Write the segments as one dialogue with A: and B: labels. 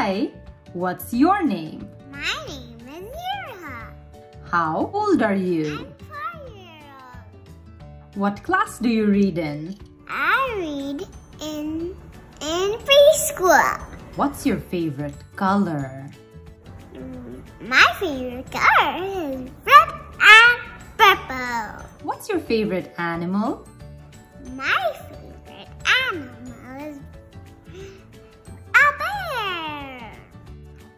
A: Hi, what's your name?
B: My name is Yurha.
A: How old are you?
B: I'm 4 years old.
A: What class do you read in?
B: I read in preschool.
A: What's your favorite color?
B: My favorite color is red and purple.
A: What's your favorite animal?
B: My favorite animal is a bear.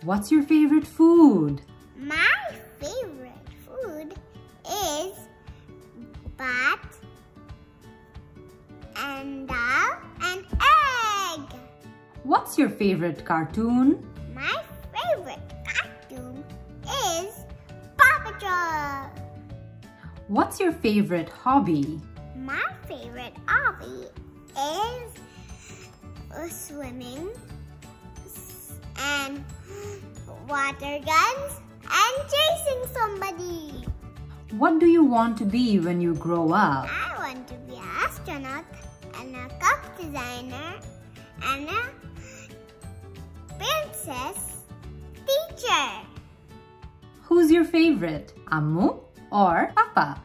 A: What's your favorite food?
B: My favorite food is bat and dal and egg.
A: What's your favorite cartoon?
B: My favorite cartoon is Paw Patrol.
A: What's your favorite hobby?
B: My favorite hobby is swimming and water guns and chasing somebody.
A: What do you want to be when you grow up?
B: I want to be an astronaut and a cup designer and a princess teacher.
A: Who's your favorite, Ammu or Papa?